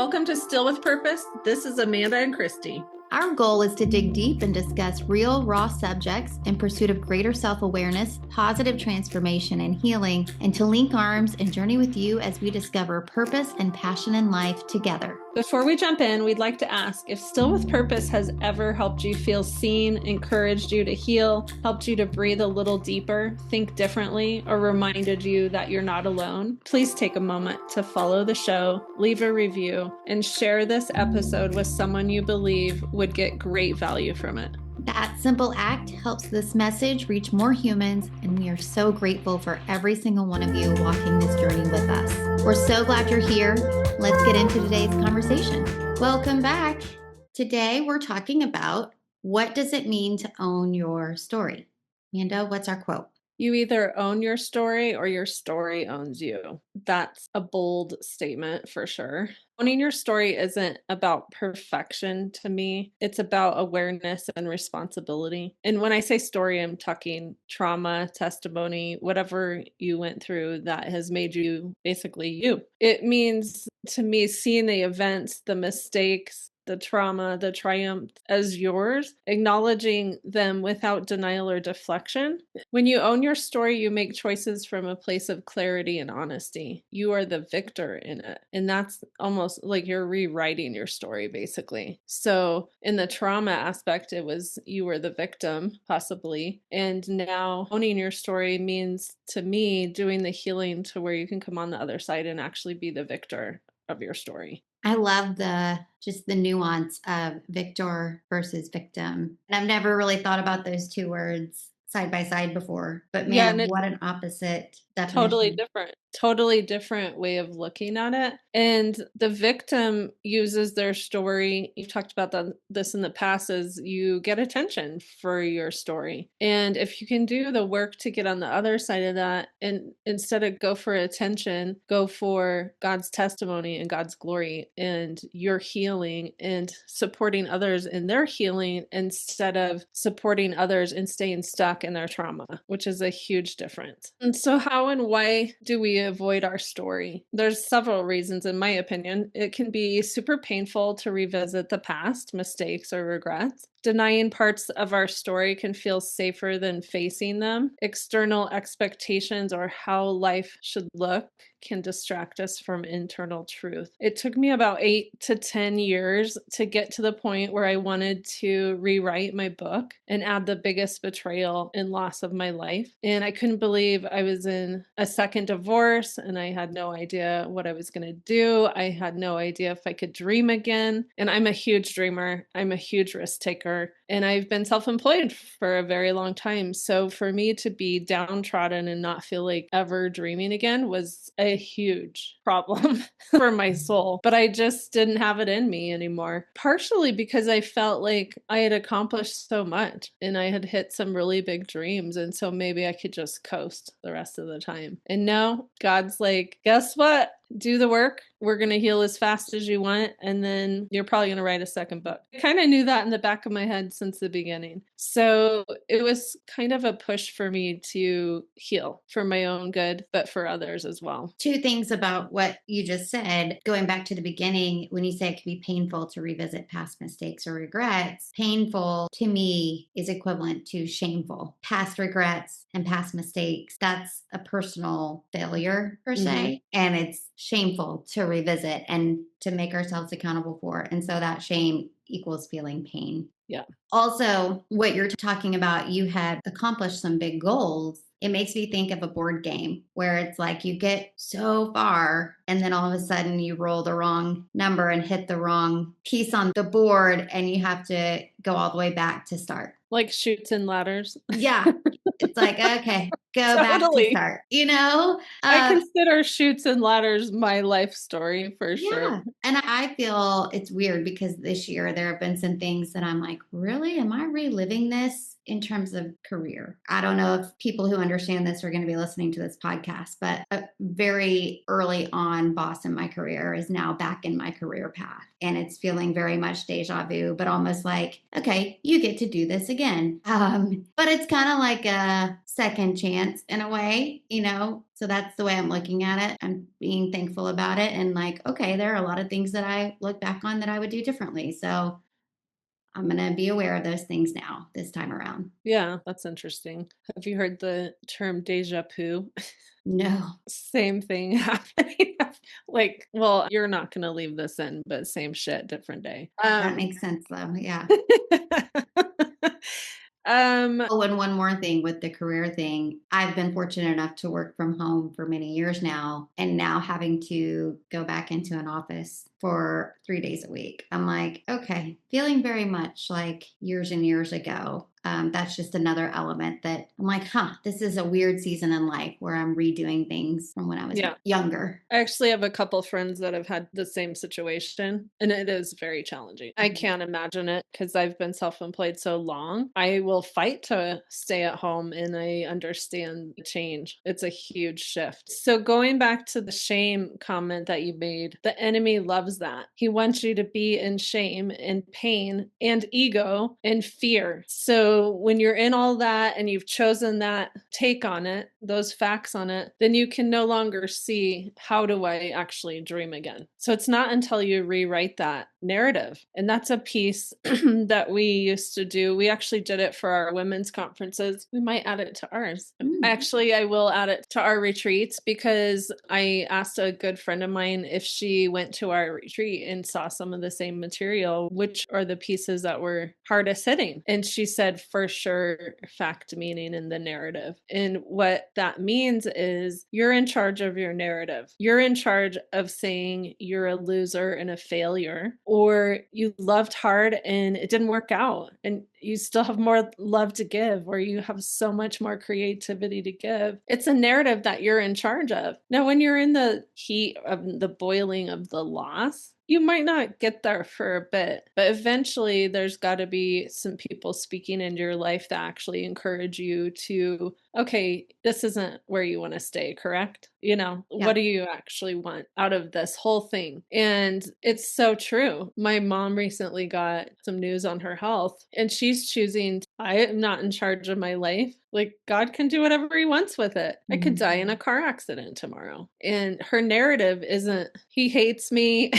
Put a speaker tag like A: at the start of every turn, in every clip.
A: Welcome to Still with Purpose. This is Amanda and Christy.
B: Our goal is to dig deep and discuss real, raw subjects in pursuit of greater self-awareness, positive transformation, and healing, and to link arms and journey with you as we discover purpose and passion in life together.
A: Before we jump in, we'd like to ask if Still with Purpose has ever helped you feel seen, encouraged you to heal, helped you to breathe a little deeper, think differently, or reminded you that you're not alone. Please take a moment to follow the show, leave a review, and share this episode with someone you believe would get great value from it.
B: That simple act helps this message reach more humans, and we are so grateful for every single one of you walking this journey with us. We're so glad you're here. Let's get into today's conversation. Welcome back. Today we're talking about what does it mean to own your story. Amanda, what's our quote?
A: You either own your story or your story owns you. That's a bold statement for sure. Owning your story isn't about perfection to me. It's about awareness and responsibility. And when I say story, I'm talking trauma, testimony, whatever you went through that has made you basically you. It means to me seeing the events, the mistakes, the trauma, the triumph as yours, acknowledging them without denial or deflection. When you own your story, you make choices from a place of clarity and honesty. You are the victor in it. And that's almost like you're rewriting your story, basically. So in the trauma aspect, it was you were the victim, possibly. And now owning your story means, to me, doing the healing to where you can come on the other side and actually be the victor of your story.
B: I love just the nuance of victor versus victim. And I've never really thought about those two words side by side before, but man, what an opposite definition.
A: Totally different way of looking at it. And the victim uses their story. You've talked about this in the past, is you get attention for your story. And if you can do the work to get on the other side of that, and instead of go for attention, go for God's testimony and God's glory and your healing and supporting others in their healing instead of supporting others and staying stuck in their trauma, which is a huge difference. And so how and why do we avoid our story? There's several reasons, in my opinion. It can be super painful to revisit the past mistakes or regrets. Denying parts of our story can feel safer than facing them. External expectations or how life should look can distract us from internal truth. It took me about 8 to 10 years to get to the point where I wanted to rewrite my book and add the biggest betrayal and loss of my life. And I couldn't believe I was in a second divorce and I had no idea what I was going to do. I had no idea if I could dream again. And I'm a huge dreamer. I'm a huge risk taker. And I've been self-employed for a very long time. So for me to be downtrodden and not feel like ever dreaming again was a huge problem for my soul. But I just didn't have it in me anymore. Partially because I felt like I had accomplished so much and I had hit some really big dreams. And so maybe I could just coast the rest of the time. And now God's like, guess what? Do the work. We're going to heal as fast as you want. And then you're probably going to write a second book. I kind of knew that in the back of my head since the beginning. So it was kind of a push for me to heal for my own good, but for others as well.
B: Two things about what you just said. Going back to the beginning, when you say it can be painful to revisit past mistakes or regrets, painful to me is equivalent to shameful. Past regrets and past mistakes, that's a personal failure per se. And it's shameful to revisit and to make ourselves accountable for. And so that shame equals feeling pain.
A: Yeah.
B: Also, what you're talking about, you had accomplished some big goals. It makes me think of a board game where it's like you get so far and then all of a sudden you roll the wrong number and hit the wrong piece on the board and you have to go all the way back to start.
A: Like Chutes and Ladders.
B: Yeah. It's like, okay, go back to start,
A: I consider Chutes and Ladders my life story for sure.
B: And I feel it's weird because this year there have been some things that I'm like, really? Am I reliving this in terms of career? I don't know if people who understand this are going to be listening to this podcast, but a very early on boss in my career is now back in my career path. And it's feeling very much deja vu, but almost like, okay, you get to do this again. But it's kind of like a second chance chance in a way, So that's the way I'm looking at it. I'm being thankful about it. And like, okay, there are a lot of things that I look back on that I would do differently. So I'm going to be aware of those things now, this time around.
A: Yeah, that's interesting. Have you heard the term déjà vu?
B: No,
A: Same thing happening. Like, well, you're not gonna leave this in, but same shit, different day.
B: that makes sense though. Yeah.
A: Um,
B: Oh, and one more thing with the career thing. I've been fortunate enough to work from home for many years now, and now having to go back into an office for 3 days a week. I'm like, okay, feeling very much like years and years ago. That's just another element that I'm like, this is a weird season in life where I'm redoing things from when I was
A: yeah.
B: younger.
A: I actually have a couple friends that have had the same situation, and it is very challenging. I
B: Mhm.
A: can't imagine it because I've been self-employed so long. I will fight to stay at home, and I understand the change. It's a huge shift. So going back to the shame comment that you made, the enemy loves that. He wants you to be in shame and pain and ego and fear. So when you're in all that and you've chosen that take on it, those facts on it, then you can no longer see how do I actually dream again. So it's not until you rewrite that narrative. And that's a piece that we used to do. We actually did it for our women's conferences. We might add it to ours.
B: Mm.
A: Actually, I will add it to our retreats because I asked a good friend of mine if she went to our retreat and saw some of the same material, which are the pieces that were hardest hitting. And she said, for sure, fact, meaning, and the narrative. And what that means is you're in charge of your narrative. You're in charge of saying you're a loser and a failure, or you loved hard and it didn't work out. And you still have more love to give, or you have so much more creativity to give. It's a narrative that you're in charge of. Now, when you're in the heat of the boiling of the loss, you might not get there for a bit, but eventually there's got to be some people speaking into your life that actually encourage you to, okay, this isn't where you want to stay, correct? What
B: Yeah.
A: do you actually want out of this whole thing? And it's so true. My mom recently got some news on her health, and she's choosing, I am not in charge of my life. Like, God can do whatever he wants with it. I could die in a car accident tomorrow. And her narrative isn't, he hates me.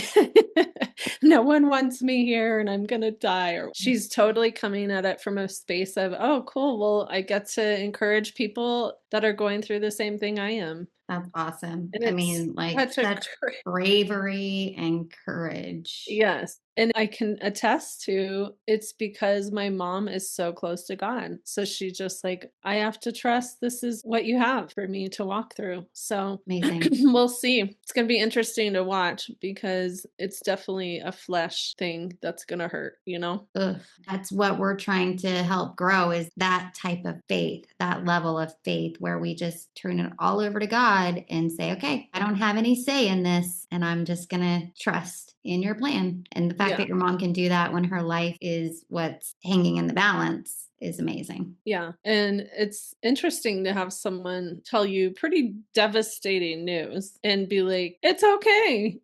A: No one wants me here and I'm going to die. Or she's totally coming at it from a space of, oh, cool. Well, I get to encourage people that are going through the same thing I am.
B: That's awesome.
A: And
B: I
A: it's
B: mean, like
A: such a
B: such bravery and courage.
A: yes. And I can attest to it's because my mom is so close to God. So she just like, I have to trust this is what you have for me to walk through. So
B: Amazing.
A: we'll see. It's going to be interesting to watch because it's definitely a flesh thing that's going to hurt.
B: Ugh, that's what we're trying to help grow is that type of faith, that level of faith where we just turn it all over to God and say, okay, I don't have any say in this, and I'm just going to trust in your plan. And the fact
A: Yeah.
B: that your mom can do that when her life is what's hanging in the balance is amazing.
A: Yeah. And it's interesting to have someone tell you pretty devastating news and be like, it's okay.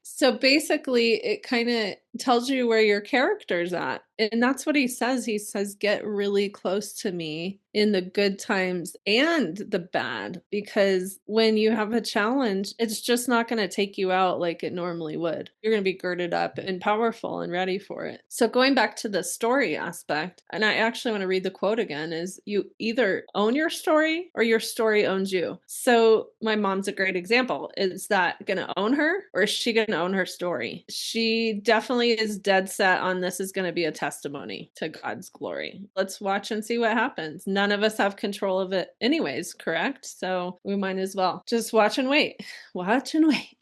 A: So basically it kind of tells you where your character's at. And that's what he says. He says, get really close to me in the good times and the bad, because when you have a challenge, it's just not going to take you out like it normally would. You're going to be girded up and powerful and ready for it. So going back to the story aspect, and I actually want to read the quote again, is you either own your story or your story owns you. So my mom's a great example. Is that going to own her or is she going to own her story? She definitely is dead set on this is going to be a testimony to God's glory. Let's watch and see what happens. None of us have control of it anyways, correct? So we might as well just watch and wait. Watch and wait.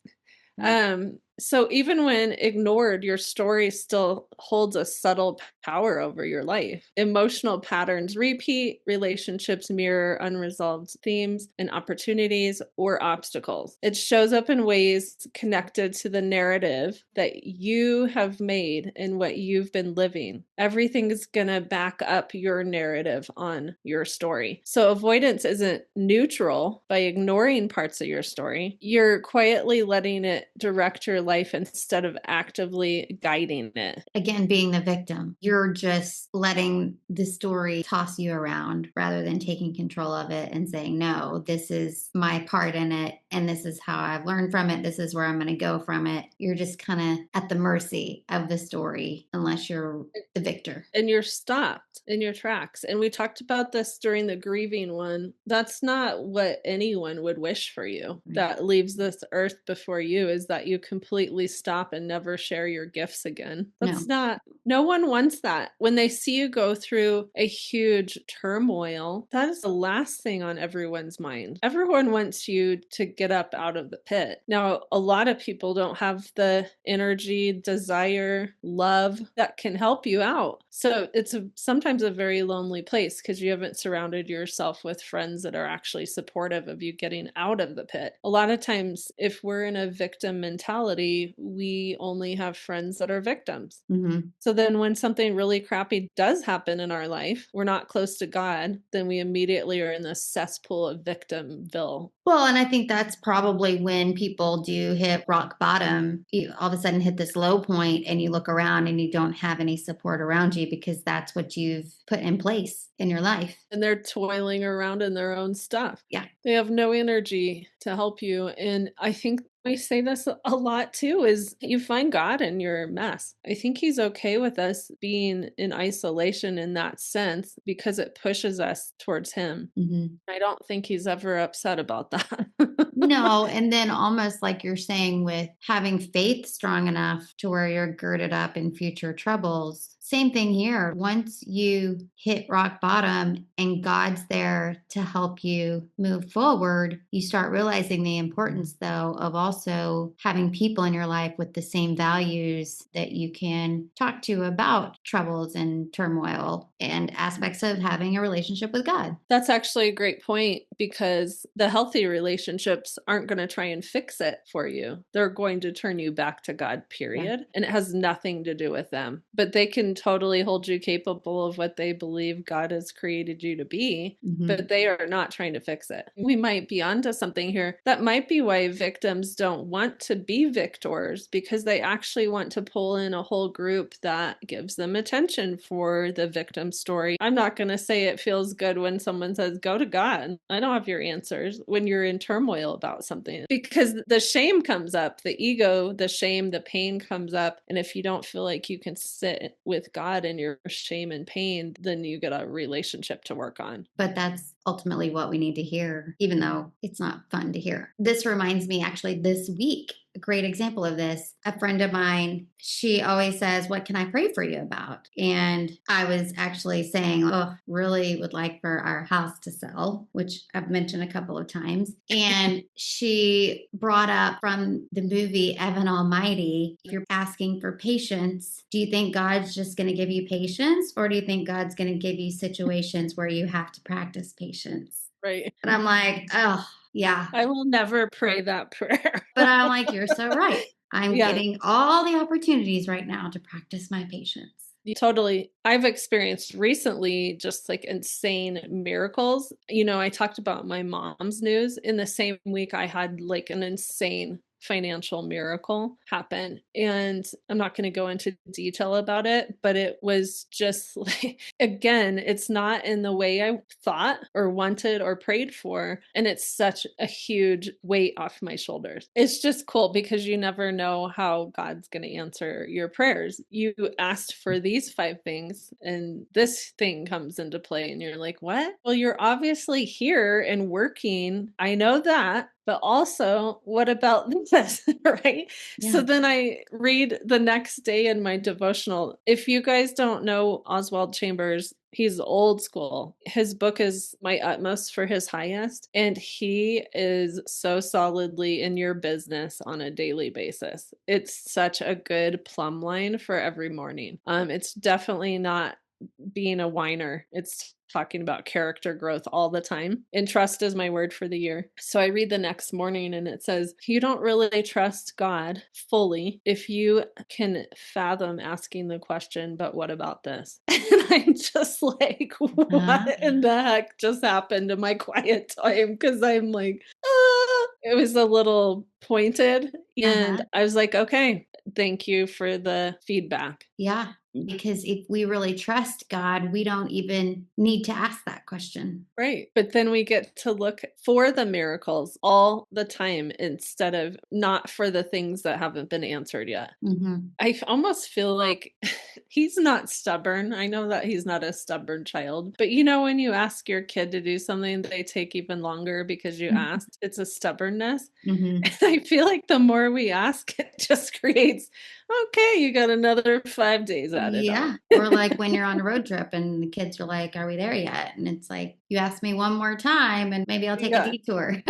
A: So even when ignored, your story still holds a subtle power over your life. Emotional patterns repeat, relationships mirror unresolved themes and opportunities or obstacles. It shows up in ways connected to the narrative that you have made and what you've been living. Everything is going to back up your narrative on your story. So avoidance isn't neutral by ignoring parts of your story. You're quietly letting it direct your life instead of actively guiding it.
B: Again, being the victim, you're just letting the story toss you around rather than taking control of it and saying, no, this is my part in it. And this is how I've learned from it. This is where I'm going to go from it. You're just kind of at the mercy of the story unless you're the victor.
A: And you're stopped in your tracks. And we talked about this during the grieving one. That's not what anyone would wish for you
B: Right.
A: that leaves this earth before you, is that you completely stop and never share your gifts again.
B: No.
A: That's not, no one wants that. When they see you go through a huge turmoil, that is the last thing on everyone's mind. Everyone wants you to get up out of the pit. Now, a lot of people don't have the energy, desire, love that can help you out. So it's sometimes a very lonely place because you haven't surrounded yourself with friends that are actually supportive of you getting out of the pit. A lot of times, if we're in a victim mentality, we only have friends that are victims.
B: Mm-hmm.
A: So then when something really crappy does happen in our life, we're not close to God, then we immediately are in this cesspool of victimville.
B: Well, and I think that's probably when people do hit rock bottom, you all of a sudden hit this low point and you look around and you don't have any support around you because that's what you've put in place in your life.
A: And they're toiling around in their own stuff.
B: Yeah.
A: They have no energy to help you. And I think we say this a lot too, is you find God in your mess. I think he's okay with us being in isolation in that sense because it pushes us towards him.
B: Mm-hmm.
A: I don't think he's ever upset about that.
B: No, and then almost like you're saying with having faith strong enough to where you're girded up in future troubles. Same thing here. Once you hit rock bottom and God's there to help you move forward, you start realizing the importance, though, of also having people in your life with the same values that you can talk to about troubles and turmoil and aspects of having a relationship with God.
A: That's actually a great point because the healthy relationships aren't going to try and fix it for you. They're going to turn you back to God, period. Yeah. And it has nothing to do with them. But they can totally hold you capable of what they believe God has created you to be, but they are not trying to fix it. We might be onto something here. That might be why victims don't want to be victors, because they actually want to pull in a whole group that gives them attention for the victim story. I'm not going to say it feels good when someone says, go to God. I don't have your answers when you're in turmoil about something, because the shame comes up, the ego, the shame, the pain comes up. And if you don't feel like you can sit with God in your shame and pain, then you get a relationship to work on.
B: But that's ultimately what we need to hear, even though it's not fun to hear. This reminds me actually this week, a great example of this. A friend of mine, she always says, what can I pray for you about? And I was actually saying, oh, really would like for our house to sell, which I've mentioned a couple of times. And she brought up from the movie Evan Almighty, if you're asking for patience, do you think God's just going to give you patience? Or do you think God's going to give you situations where you have to practice patience?
A: Right.
B: And I'm like, oh, yeah.
A: I will never pray that prayer.
B: But I'm like, you're so right. I'm getting all the opportunities right now to practice my patience.
A: Totally. I've experienced recently just like insane miracles. You know, I talked about my mom's news. In the same week, I had like an insane financial miracle happen. And I'm not going to go into detail about it, but it was just like, again, it's not in the way I thought or wanted or prayed for. And it's such a huge weight off my shoulders. It's just cool because you never know how God's going to answer your prayers. You asked for these 5 things and this thing comes into play and you're like, what? Well, you're obviously here and working. I know that. But also, what about this, right? Yeah. So then I read the next day in my devotional. If you guys don't know Oswald Chambers, he's old school. His book is My Utmost for His Highest, and he is so solidly in your business on a daily basis. It's such a good plumb line for every morning. It's definitely not being a whiner. It's talking about character growth all the time. And trust is my word for the year. So I read the next morning and it says, you don't really trust God fully if you can fathom asking the question, but what about this? And I'm just like, what in the heck just happened in my quiet time? Because I'm like, it was a little pointed, and
B: Uh-huh.
A: I was like, "Okay, thank you for the feedback."
B: Yeah.
A: Mm.
B: Because if we really trust God, we don't even need to ask that question.
A: Right, but then we get to look for the miracles all the time instead of not for the things that haven't been answered yet.
B: Hmm.
A: Almost feel like he's not stubborn. I know that he's not a stubborn child, but when you ask your kid to do something, they take even longer because you asked. It's a stubbornness.
B: Hmm.
A: And I feel like the more we ask, it just creates, okay, you got another 5 days added on.
B: Yeah. Or like when you're on a road trip and the kids are like, "Are we there yet?" And it's like, "You ask me one more time and maybe I'll take a
A: Yeah.
B: detour."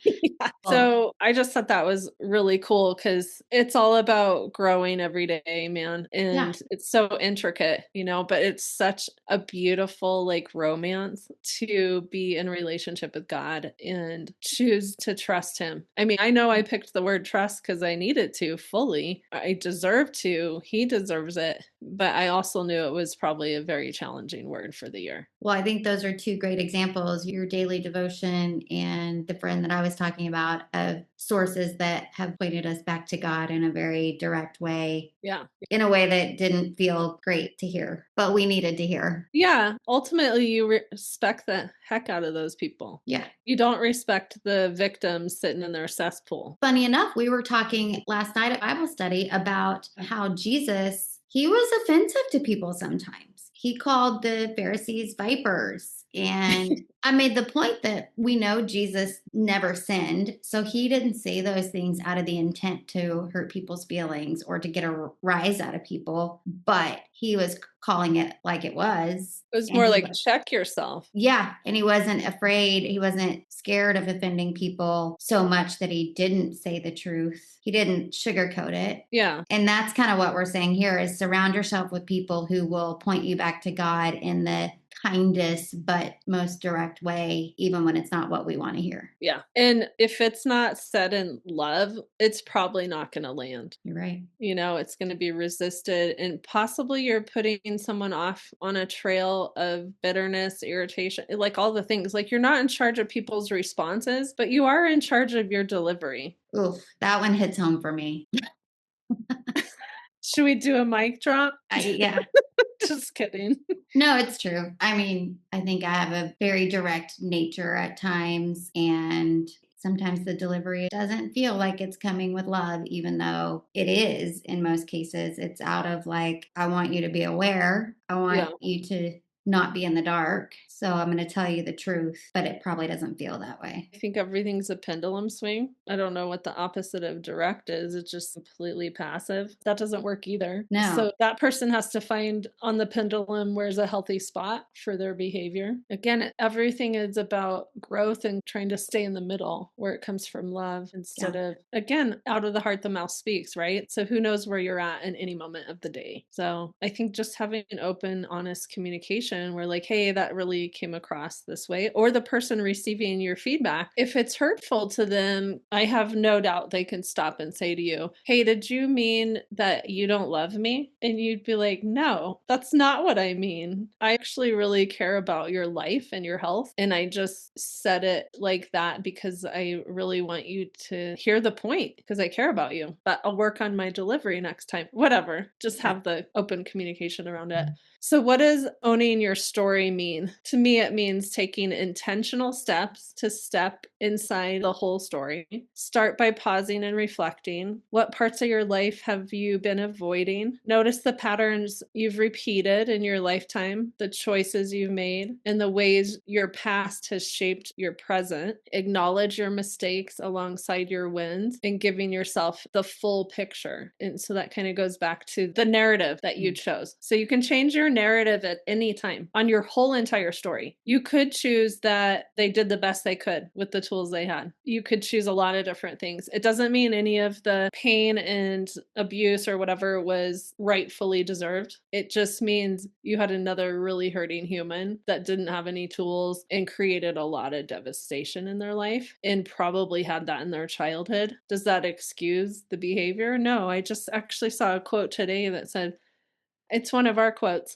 A: Yeah.
B: Well,
A: So I just thought that was really cool because it's all about growing every day, man.
B: yeah.
A: And it's so intricate, but it's such a beautiful, like, romance to be in relationship with God and choose to trust Him. I mean, I know I picked the word trust because I needed to fully. I deserve to. He deserves it. But I also knew it was probably a very challenging word for the year.
B: Well, I think those are two great examples, your daily devotion and the friend that I was talking about, of sources that have pointed us back to God in a very direct way,
A: Yeah.
B: in a way that didn't feel great to hear, but we needed to hear.
A: Yeah, ultimately, you respect the heck out of those people.
B: Yeah.
A: You don't respect the victims sitting in their cesspool.
B: Funny enough, we were talking last night at Bible study about how Jesus, he was offensive to people sometimes. He called the Pharisees vipers. And I made the point that we know Jesus never sinned. So he didn't say those things out of the intent to hurt people's feelings or to get a rise out of people, but he was calling it like it was.
A: It was
B: And
A: more
B: he
A: like, check yourself.
B: yeah, and he wasn't afraid. He wasn't scared of offending people so much that he didn't say the truth. He didn't sugarcoat it.
A: Yeah.
B: And that's kind of what we're saying here, is surround yourself with people who will point you back to God in the kindest but most direct way, even when it's not what we want to hear.
A: Yeah. And if it's not said in love, it's probably not going to land.
B: You're right.
A: It's going to be resisted, and possibly you're putting someone off on a trail of bitterness, irritation, like all the things. Like, you're not in charge of people's responses, but you are in charge of your delivery.
B: Oof, that one hits home for me.
A: Should we do a mic drop?
B: Yeah.
A: Just kidding.
B: No, it's true. I mean, I think I have a very direct nature at times, and sometimes the delivery doesn't feel like it's coming with love, even though it is in most cases. It's out of like, I want you to be aware, I
A: Yeah.
B: want you to not be in the dark. So I'm going to tell you the truth, but it probably doesn't feel that way.
A: I think everything's a pendulum swing. I don't know what the opposite of direct is. It's just completely passive. That doesn't work either.
B: No.
A: So that person has to find on the pendulum where's a healthy spot for their behavior. Again, everything is about growth and trying to stay in the middle where it comes from love
B: Yeah.
A: instead of, again, out of the heart, the mouth speaks, right? So who knows where you're at in any moment of the day. So I think just having an open, honest communication where, like, hey, that really came across this way, or the person receiving your feedback, if it's hurtful to them, I have no doubt they can stop and say to you, hey, did you mean that you don't love me? And you'd be like, no, that's not what I mean. I actually really care about your life and your health. And I just said it like that because I really want you to hear the point because I care about you. But I'll work on my delivery next time. Whatever. Just
B: Yeah.
A: have the open communication around it. So, what does owning your story mean? To me, it means taking intentional steps to step inside the whole story. Start by pausing and reflecting. What parts of your life have you been avoiding? Notice the patterns you've repeated in your lifetime, the choices you've made, and the ways your past has shaped your present. Acknowledge your mistakes alongside your wins and giving yourself the full picture. And so that kind of goes back to the narrative that you chose. So you can change your narrative at any time on your whole entire story. You could choose that they did the best they could with the tools they had. You could choose a lot of different things. It doesn't mean any of the pain and abuse or whatever was rightfully deserved. It just means you had another really hurting human that didn't have any tools and created a lot of devastation in their life and probably had that in their childhood. Does that excuse the behavior? No, I just actually saw a quote today that said, it's one of our quotes.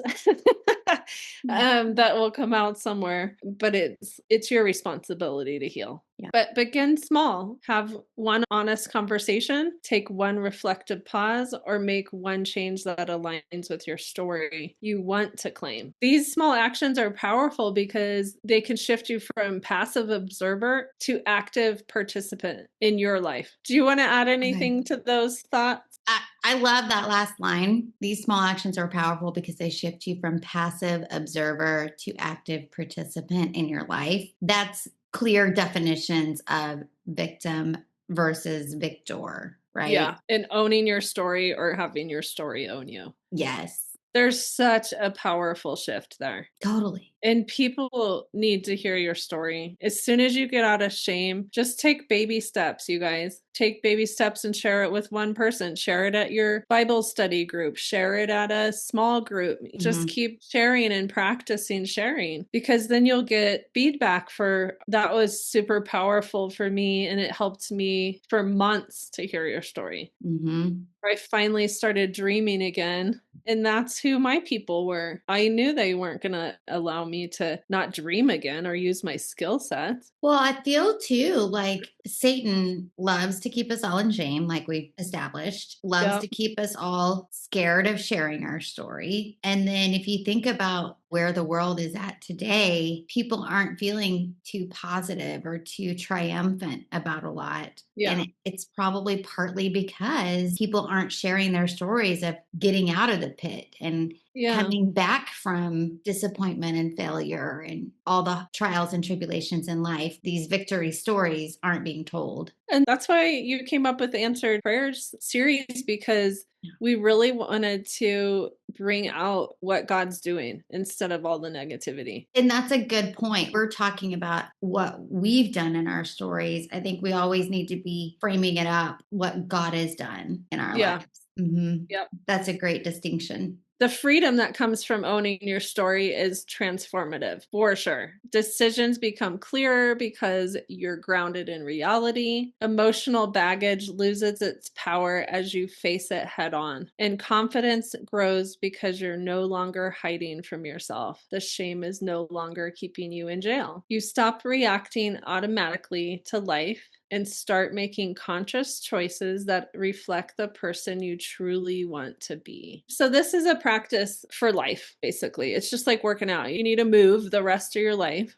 A: that will come out somewhere, but it's your responsibility to heal.
B: Yeah.
A: But begin small. Have one honest conversation, take one reflective pause, or make one change that aligns with your story you want to claim. These small actions are powerful because they can shift you from passive observer to active participant in your life. Do you want to add
B: Okay.
A: anything to those thoughts?
B: I love that last line. These small actions are powerful because they shift you from passive observer to active participant in your life. That's clear definitions of victim versus victor, right?
A: Yeah, and owning your story or having your story own you.
B: Yes,
A: There's such a powerful shift there.
B: totally.
A: And people need to hear your story. As soon as you get out of shame, just take baby steps, you guys. Take baby steps and share it with one person. Share it at your Bible study group. Share it at a small group. Just
B: Mhm.
A: keep sharing and practicing sharing because then you'll get feedback for that was super powerful for me and it helped me for months to hear your story.
B: Mhm.
A: I finally started dreaming again. And that's who my people were. I knew they weren't going to allow me to not dream again or use my skill sets.
B: Well, I feel too like Satan loves to keep us all in shame, like we've established, loves
A: Yep.
B: to keep us all scared of sharing our story. And then if you think about where the world is at today, people aren't feeling too positive or too triumphant about a lot. And
A: Yeah.
B: it's probably partly because people aren't sharing their stories of getting out of the pit and
A: Yeah.
B: coming back from disappointment and failure and all the trials and tribulations in life. These victory stories aren't being told.
A: And that's why you came up with the Answered Prayers series because we really wanted to bring out what God's doing instead of all the negativity.
B: And that's a good point. We're talking about what we've done in our stories. I think we always need to be framing it up what God has done in our
A: Yeah.
B: lives. Mhm.
A: Yep.
B: That's a great distinction.
A: The freedom that comes from owning your story is transformative for sure. Decisions become clearer because you're grounded in reality. Emotional baggage loses its power as you face it head on. And confidence grows because you're no longer hiding from yourself. The shame is no longer keeping you in jail. You stop reacting automatically to life and start making conscious choices that reflect the person you truly want to be. So, this is a practice for life, basically. It's just like working out. You need to move the rest of your life.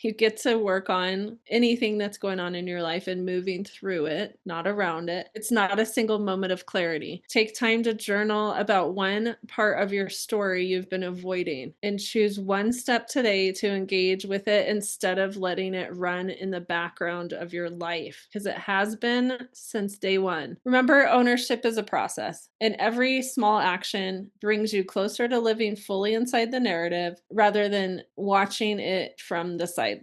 A: You get to work on anything that's going on in your life and moving through it, not around it. It's not a single moment of clarity. Take time to journal about one part of your story you've been avoiding and choose one step today to engage with it instead of letting it run in the background of your life because it has been since day one. Remember, ownership is a process, and every small action brings you closer to living fully inside the narrative rather than watching it from the sidelines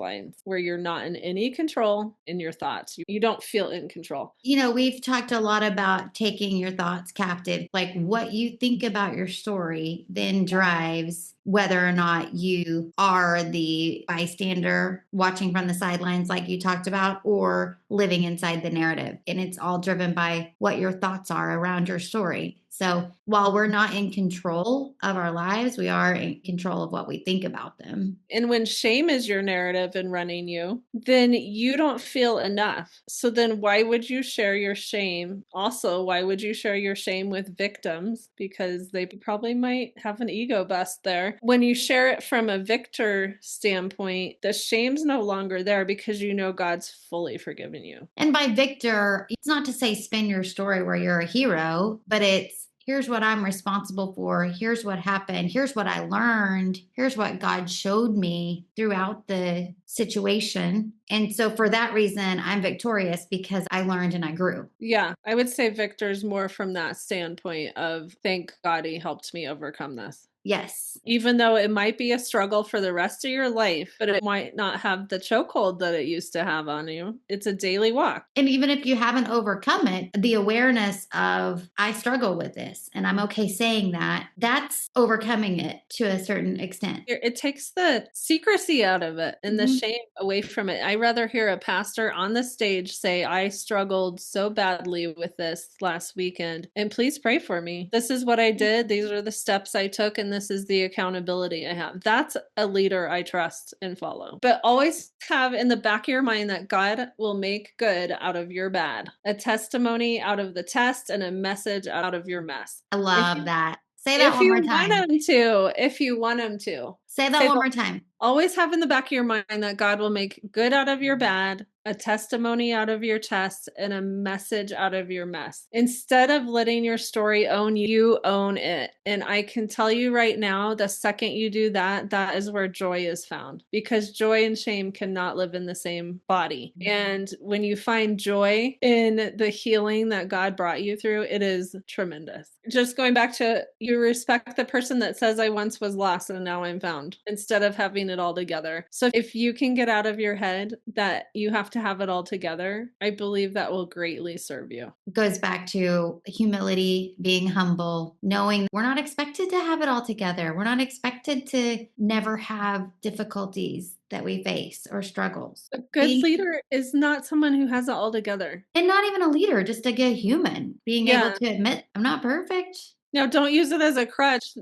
A: where you're not in any control in your thoughts. You don't feel in control.
B: You know, we've talked a lot about taking your thoughts captive. Like what you think about your story then drives whether or not you are the bystander watching from the sidelines, like you talked about, or living inside the narrative. And it's all driven by what your thoughts are around your story. So while we're not in control of our lives, we are in control of what we think about them.
A: And when shame is your narrative and running you, then you don't feel enough. So then why would you share your shame? Also, why would you share your shame with victims? Because they probably might have an ego bust there. When you share it from a victor standpoint, the shame's no longer there because you know God's fully forgiven you.
B: And by victor, it's not to say spin your story where you're a hero, but it's here's what I'm responsible for. Here's what happened. Here's what I learned. Here's what God showed me throughout the situation. And so for that reason, I'm victorious because I learned and I grew.
A: Yeah, I would say Victor's more from that standpoint of thank God he helped me overcome this.
B: Yes.
A: Even though it might be a struggle for the rest of your life, but it might not have the chokehold that it used to have on you. It's a daily walk.
B: And even if you haven't overcome it, the awareness of I struggle with this and I'm okay saying that, that's overcoming it to a certain extent.
A: It takes the secrecy out of it and the
B: Mhm.
A: shame away from it. I rather hear a pastor on the stage say, I struggled so badly with this last weekend, and please pray for me. This is what I did. These are the steps I took, and and this is the accountability I have. That's a leader I trust and follow. But always have in the back of your mind that God will make good out of your bad, a testimony out of the test, and a message out of your mess.
B: I love that. Say that
A: If
B: one
A: you
B: more
A: want
B: time.
A: him to, if you want him to.
B: Say that one more time.
A: Always have in the back of your mind that God will make good out of your bad, a testimony out of your test, and a message out of your mess. Instead of letting your story own you, own it. And I can tell you right now, the second you do that, that is where joy is found, because joy and shame cannot live in the same body. And when you find joy in the healing that God brought you through, it is tremendous. Just going back to, you respect the person that says, I once was lost and now I'm found, instead of having it all together. So if you can get out of your head that you have to have it all together, I believe that will greatly serve you.
B: Goes back to humility, being humble, knowing we're not expected to have it all together. We're not expected to never have difficulties that we face or struggles.
A: A good leader is not someone who has it all together.
B: And not even a leader, just a good human, being able to admit, I'm not perfect.
A: Now, don't use it as a crutch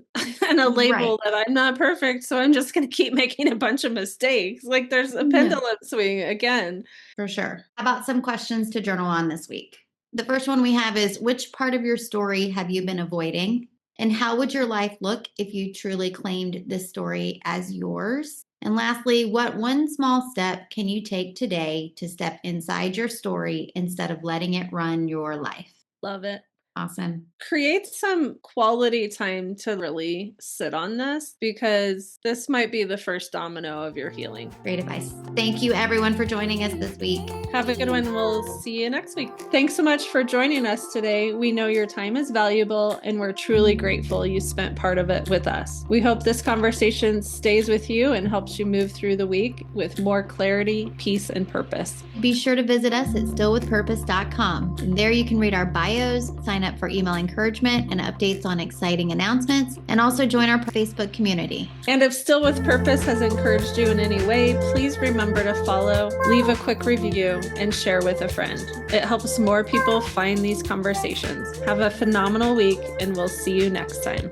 A: and a label that I'm not perfect, so I'm just going to keep making a bunch of mistakes. Like, there's a pendulum swing again.
B: For sure. How about some questions to journal on this week? The first one we have is, which part of your story have you been avoiding? And how would your life look if you truly claimed this story as yours? And lastly, what one small step can you take today to step inside your story instead of letting it run your life?
A: Love it.
B: Awesome.
A: Create some quality time to really sit on this, because this might be the first domino of your healing.
B: Great advice. Thank you, everyone, for joining us this week.
A: Have a good one. We'll see you next week. Thanks so much for joining us today. We know your time is valuable, and we're truly grateful you spent part of it with us. We hope this conversation stays with you and helps you move through the week with more clarity, peace, and purpose.
B: Be sure to visit us at stillwithpurpose.com. And there you can read our bios, sign up for email encouragement and updates on exciting announcements, and also join our Facebook community.
A: And if Still With Purpose has encouraged you in any way, please remember to follow, leave a quick review, and share with a friend. It helps more people find these conversations. Have a phenomenal week, and we'll see you next time.